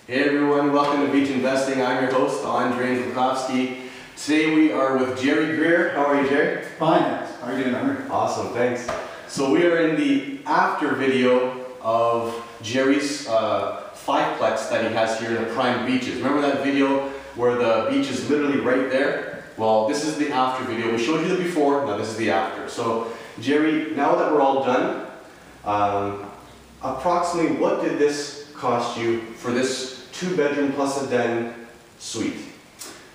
Hey everyone, welcome to Beach Investing. I'm your host, Andre Zlukowski. Today we are with Jerry Greer. How are you, Jerry? Fine, thanks. How are you doing, Andre? Awesome, thanks. So we are in the after video of Jerry's fiveplex that he has here in the prime beaches. Remember that video where the beach is literally right there? Well, this is the after video. We showed you the before, now this is the after. So Jerry, now that we're all done, approximately what did this cost you for this 2-bedroom plus a den suite?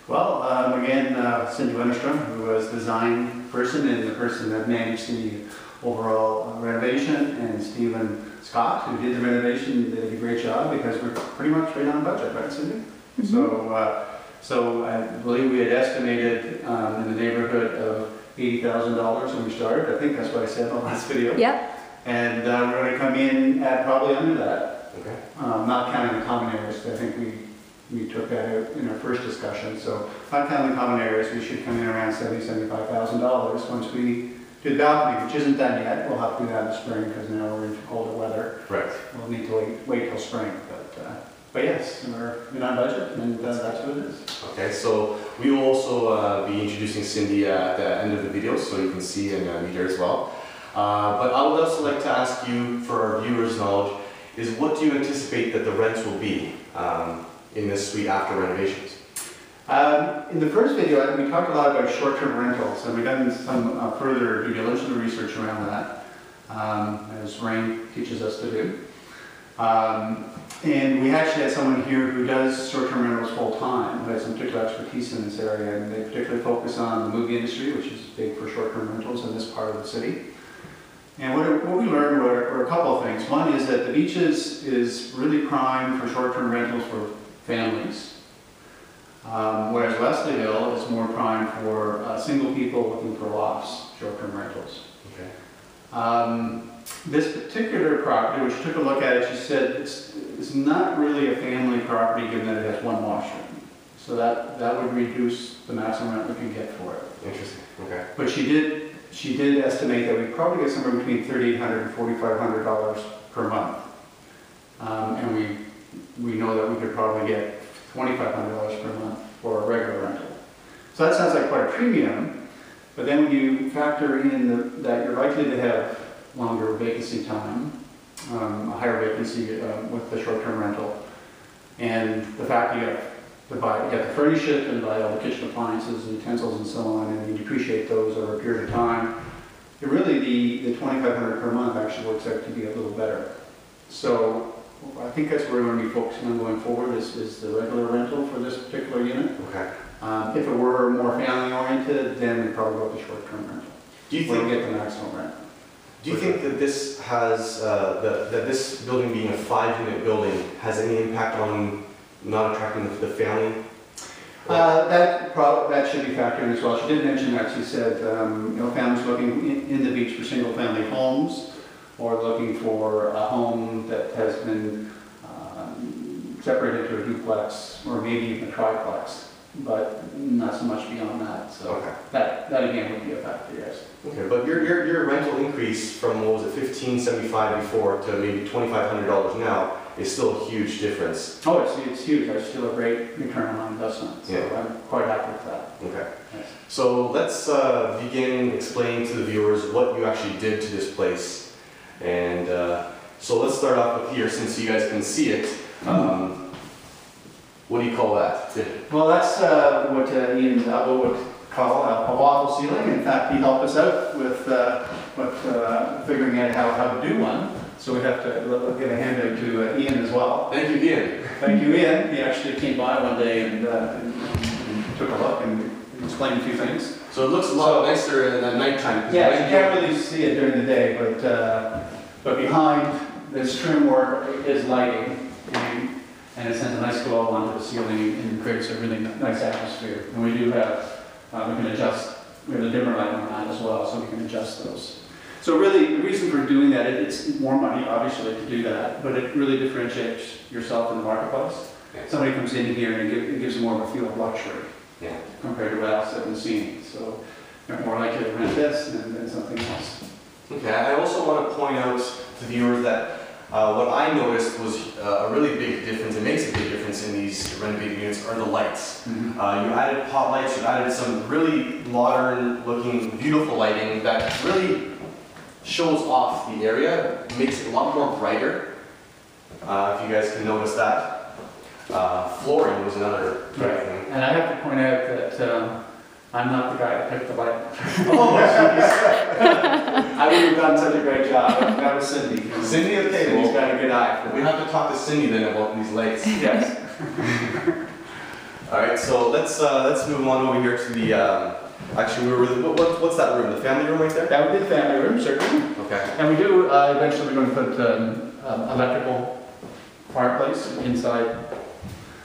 Well, again, Cindy Wennerstrom, who was the design person and the person that managed the overall renovation, and Stephen Scott, who did the renovation, did a great job because we're pretty much right on budget, right, Cindy? Mm-hmm. So I believe we had estimated in the neighborhood of $80,000 when we started. I think that's what I said in the last video. Yep. And we're going to come in at probably under that. Okay. Not counting the common areas. I think we took that out in our first discussion. So not counting the common areas, we should come in around $75,000 once we do the balcony, which isn't done yet. We'll have to do that in the spring because now we're into colder weather. Right. We'll need to wait till spring. But yes, we're on budget, and that's what it is. Okay, so we will also be introducing Cindy at the end of the video, so you can see and meet her as well. But I would also like to ask you, for our viewers' knowledge, is what do you anticipate that the rents will be in this suite after renovations? In the first video, we talked a lot about short-term rentals, and we've done some further due diligence and research around that, as Rain teaches us to do. And we actually had someone here who does short-term rentals full-time, who has some particular expertise in this area, and they particularly focus on the movie industry, which is big for short-term rentals in this part of the city. And what we learned were a couple of things. One is that the beaches is really prime for short-term rentals for families, whereas Leslieville is more prime for single people looking for lofts, short-term rentals. Okay. This particular property, which took a look at it, she said it's not really a family property given that it has one washroom. So that would reduce the maximum rent we can get for it. Interesting. Okay. But she did estimate that we probably get somewhere between $3,800 and $4,500 per month. And we know that we could probably get $2,500 per month for a regular rental. So that sounds like quite a premium, but then when you factor in that you're likely to have longer vacancy time, a higher vacancy with the short-term rental, and the fact that you have to furnish it and buy all the kitchen appliances and utensils and so on, and you depreciate those over a period of time, it really the $2,500 per month actually works out to be a little better. So I think that's where we're going to be focusing on going forward is the regular rental for this particular unit. Okay. If it were more family-oriented, then we'd probably go with the short-term rental. Do you think get the maximum rent? Do you think that this has that this building being a 5-unit building has any impact on not attracting the family? That should be factored in as well. She did mention that. She said, families looking in the beach for single-family homes, or looking for a home that has been separated to a duplex, or maybe even a triplex, but not so much beyond that. So okay. that again would be a factor, yes. Okay, but your rental increase from what was it, $1,575 before to maybe $2,500 now is still a huge difference. Oh, it's huge. It's still a great return on investment. So yeah. I'm quite happy with that. Okay. Yes. So let's begin explaining to the viewers what you actually did to this place. And so let's start off with here, since you guys can see it. What do you call that? Well, that's what Ian Zabo would call a waffle ceiling. In fact, he helped us out with figuring out how to do one. So we have to give a handout to Ian as well. Thank you, Ian. Thank you, Ian. He actually came by one day and took a look and explained a few things. So it looks a lot nicer at nighttime. Yeah, you can't really see it during the day, but behind this trim work is lighting, and it sends a nice glow onto the ceiling and creates a really nice atmosphere. And we do have, we can adjust, we have a dimmer light on that as well, so we can adjust those. So really, the reason for doing that, it's more money, obviously, to do that, but it really differentiates yourself in the marketplace. Yeah. Somebody comes in here and it gives them more of a feel of luxury, yeah, compared to what else they've been seeing. So you're more likely to rent this than something else. Okay, I also want to point out to viewers that what I noticed was a really big difference. It makes a big difference renovated units are the lights. You added pot lights, you added some really modern looking, beautiful lighting that really shows off the area, makes it a lot more brighter. If you guys can notice that. Flooring was another Right. thing. And I have to point out that I'm not the guy that picked the light. Oh, jeez. I would have done such a great job. That was Cindy. Cindy, okay. Cindy's Well, got a good eye for we have to talk to Cindy then about these lights. Yes. All right, so let's move on over here to the. Actually, we were. What's that room? The family room right there. That would be the family room, certainly. Okay. And we do, eventually we're going to put electrical fireplace inside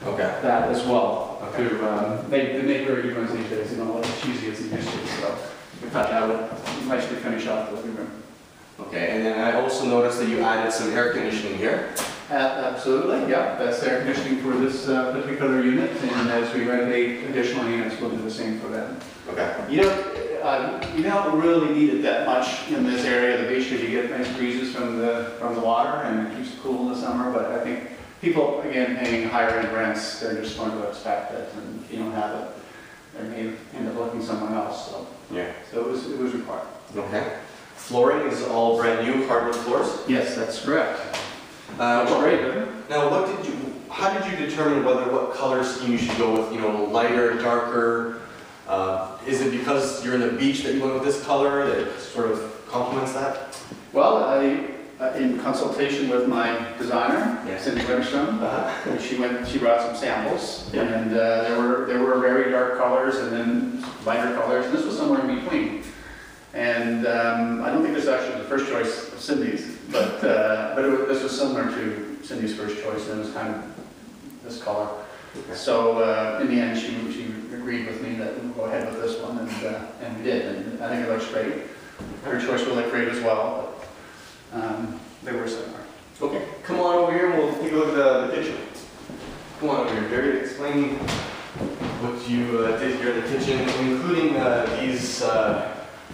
Okay. that as well. Okay. They make very good ones these days, you know, like as cheesy as they used to, so we thought that would nicely finish off the living room. Okay, and then I also noticed that you added some air conditioning here. Absolutely, yeah, that's air conditioning for this particular unit, and as we renovate additional units, we'll do the same for them. Okay. You don't really need it that much in this area of the beach because you get nice breezes from the water and it keeps it cool in the summer, but I think people, again, paying higher end rents, they're just going to expect it, and if you don't have it, they may end up looking somewhere else, so. Yeah. So it was required. Okay. Flooring is all brand new hardwood floors. Yes, that's correct. That's Great, isn't it? Now, how did you determine what color scheme you should go with? You know, lighter, darker? Is it because you're in the beach that you went with this color that sort of complements that? Well, in consultation with my designer, Yes. Cindy Winterstone, she brought some samples, Yeah. and there were very dark colors and then lighter colors, and this was somewhere in between. And I don't think this is actually the first choice of Cindy's, but this was similar to Cindy's first choice, and it was kind of this color. Okay. So in the end, she agreed with me that we'll go ahead with this one, and we did, and I think it looks great. Her choice will look great as well, but they were similar. Okay, come on over here and we'll take a look at the kitchen. Come on over here, Jerry, explain what you did here in the kitchen, including these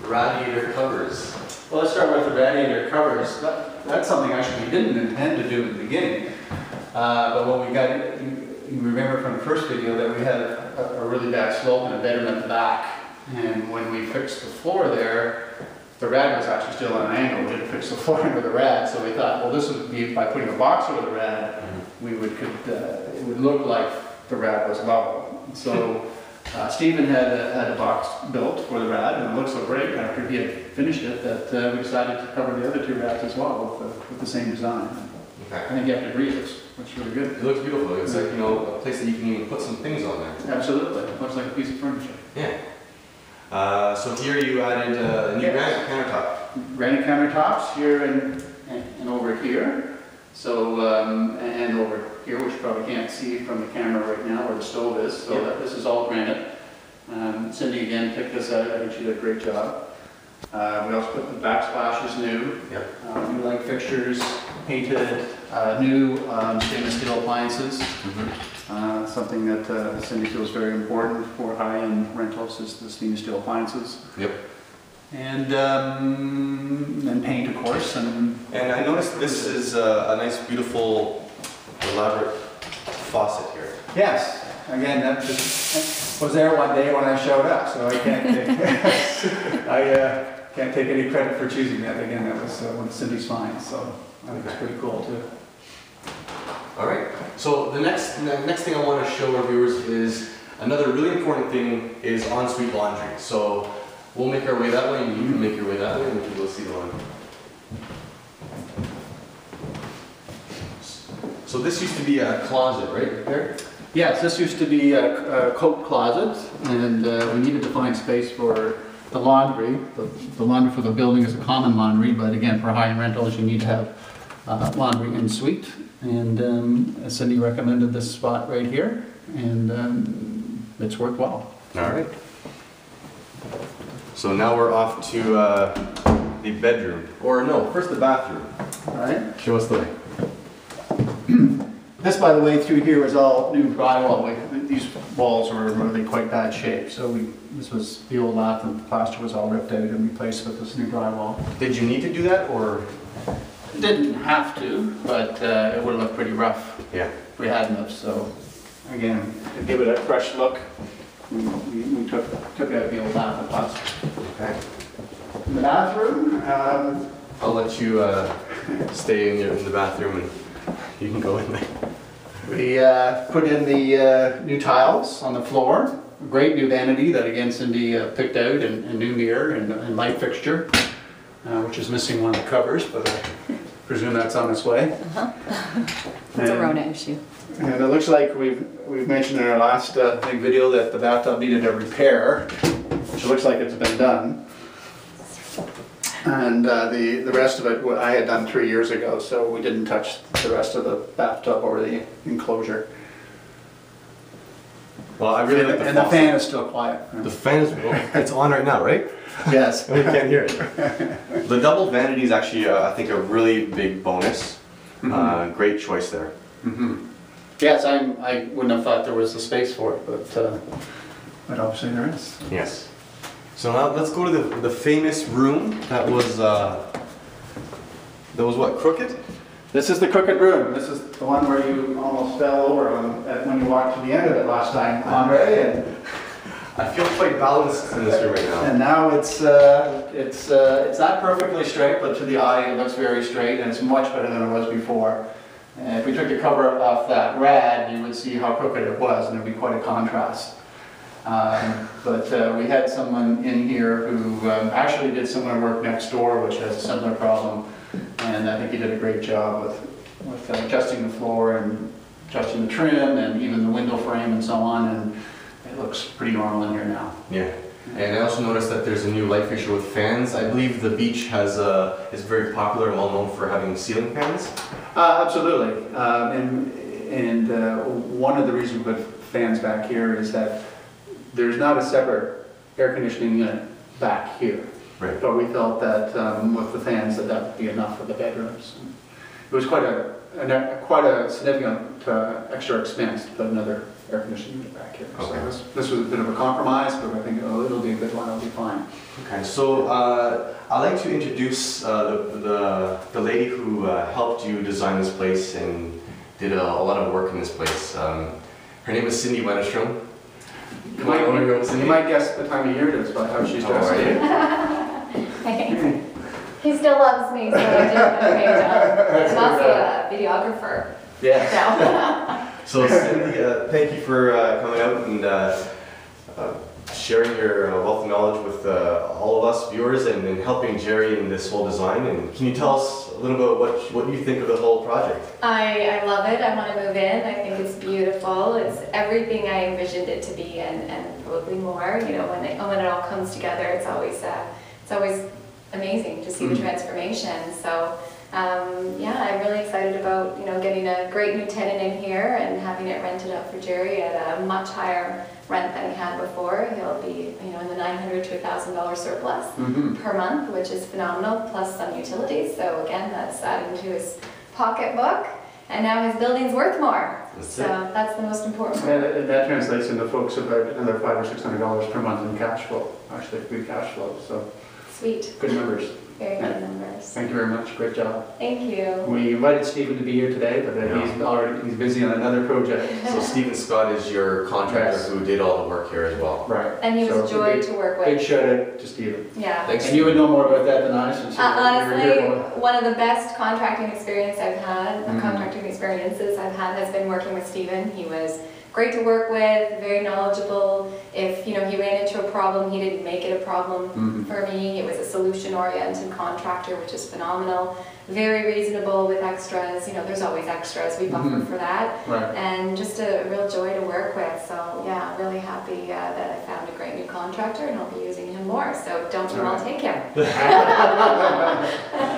radiator covers. Well, let's start with the radiator covers. That's something actually we didn't intend to do in the beginning, but when we got it, you remember from the first video that we had a really bad slope and a bedroom at the back, and when we fixed the floor there, the rad was actually still on an angle. We didn't fix the floor under the rad, so we thought, well, this would be by putting a box over the rad, it would look like the rad was level. So Stephen had a box built for the rad, and it looked so great after he had finished it that we decided to cover the other two rads as well with the same design. Okay. I think you have to agree, it looks really good. It looks beautiful. It's like, you know, a place that you can even put some things on there. Absolutely, it looks like a piece of furniture. Yeah. So here you added a new granite countertop. Granite countertops here and over here. So, and over here, which you probably can't see from the camera right now where the stove is. So this is all granite. Cindy again picked this out. I think she did a great job. We also put the backsplashes new. Yep. New light fixtures, painted, new stainless steel appliances. Something that Cindy feels very important for high-end rentals is the stainless steel appliances. Yep. And paint, of course. And I noticed this is a nice, beautiful, elaborate faucet here. yes, again, that just was there one day when I showed up, so I can't take any credit for choosing that. Again, that was one of Cindy's finds, so I think it's pretty cool too. All right. So the next thing I want to show our viewers is another really important thing is ensuite laundry. So we'll make our way that way, and you can make your way that way, and we can go see the laundry. So this used to be a closet, right there? Yes, this used to be a coat closet, and we needed to find space for the laundry. The laundry for the building is a common laundry, but again, for high-end rentals, you need to have laundry en suite. And Cindy recommended this spot right here, and it's worked well. All right. So now we're off to the bedroom, or no, first the bathroom. All right. Show us the way. This, by the way, through here is all new drywall. These walls were really quite bad shape, so this was the old lath, and the plaster was all ripped out and replaced with this new drywall. Did you need to do that, or? Didn't have to, but it would have looked pretty rough Yeah. if we hadn't have, so again, to give it a fresh look, we took out the old bath and plus. Okay. In the bathroom, I'll let you stay in the bathroom and you can go in there. we put in the new tiles on the floor. Great new vanity that again Cindy picked out, and a new mirror and light fixture, which is missing one of the covers, but I presume that's on its way. It's a Rona issue. And it looks like we've mentioned in our last big video that the bathtub needed a repair, which looks like it's been done. And the rest of it I had done 3 years ago, so we didn't touch the rest of the bathtub or the enclosure. Well, I really like the And the fan is still quiet. The fan is, it's on right now, right? Yes. We can't hear it. The double vanity is actually, I think, a really big bonus. Great choice there. Yes, I wouldn't have thought there was a space for it, but obviously there is. Yes. So now let's go to the famous room that was what, crooked? This is the crooked room. This is the one where you almost fell over when you walked to the end of it last time, Andre. And I feel quite balanced in this room right now. And now it's not perfectly straight, but to the eye it looks very straight, and it's much better than it was before. And if we took the cover off that rad, you would see how crooked it was, and it would be quite a contrast. But we had someone in here who actually did similar work next door, which has a similar problem, and I think he did a great job with adjusting the floor and adjusting the trim and even the window frame and so on, and it looks pretty normal in here now. Yeah. And I also noticed that there's a new light fixture with fans. I believe the beach is very popular and well known for having ceiling fans. Absolutely. And one of the reasons we put fans back here is that there's not a separate air conditioning unit back here. Right. But we felt that with the fans that would be enough for the bedrooms. It was quite a significant extra expense to put another air conditioning unit back here. Okay. So this was a bit of a compromise, but I think it'll be a good one. It'll be fine. Okay. So I'd like to introduce the lady who helped you design this place and did a lot of work in this place. Her name is Cindy Wennerstrom. You might guess the time of year it is by how she's dressed. He still loves me, so I did a great job. I'm also a videographer. Yeah. So Cindy, thank you for coming out and sharing your wealth of knowledge with all of us viewers and helping Jerry in this whole design. And can you tell us a little bit about what you think of the whole project? I love it. I want to move in. I think it's beautiful. It's everything I envisioned it to be, and probably more. You know, when it all comes together, it's always amazing to see the transformation. So. Yeah, I'm really excited about getting a great new tenant in here and having it rented out for Jerry at a much higher rent than he had before. He'll be in the $900 to $1,000 surplus per month, which is phenomenal, plus some utilities. So again, that's adding to his pocketbook, and now his building's worth more. That's the most important part. Yeah, that translates into folks about another $500 or $600 per month in cash flow, actually good cash flow. So sweet. Good numbers. Very good numbers. Thank you very much. Great job. Thank you. We invited Stephen to be here today, but he's busy on another project. So Stephen Scott is your contractor who did all the work here as well. Right. And he was a joy to work with. Big shout out to Stephen. Yeah. Thanks. And you would know more about that than I, since honestly, one of the best contracting experiences I've had, contracting experiences I've had, has been working with Stephen. He was great to work with, very knowledgeable. If he ran into a problem, he didn't make it a problem for me. It was a solution-oriented contractor, which is phenomenal. Very reasonable with extras. There's always extras. We buffer for that. Right. And just a real joy to work with. So yeah, really happy that I found a great new contractor, and I'll be using him more. So don't you all take him.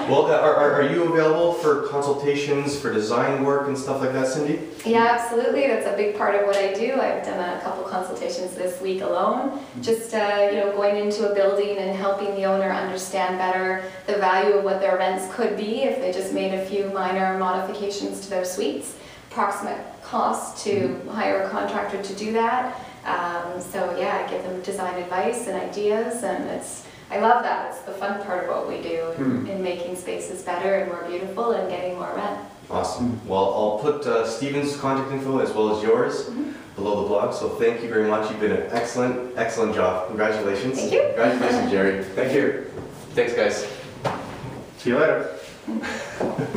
Well, are you available for consultations for design work and stuff like that, Cindy? Yeah, absolutely. That's a big part of what I do. I've done a couple consultations this week alone. Just going into a building and helping the owner understand better the value of what their rents could be if they just made a few minor modifications to their suites. Approximate cost to hire a contractor to do that. So yeah, I give them design advice and ideas, and I love that. It's the fun part of what we do in making spaces better and more beautiful and getting more rent. Awesome. Well, I'll put Steven's contact info as well as yours below the blog. So thank you very much. You've been an excellent, excellent job. Congratulations. Thank you. Congratulations, Jerry. Thank you. Thanks, guys. See you later.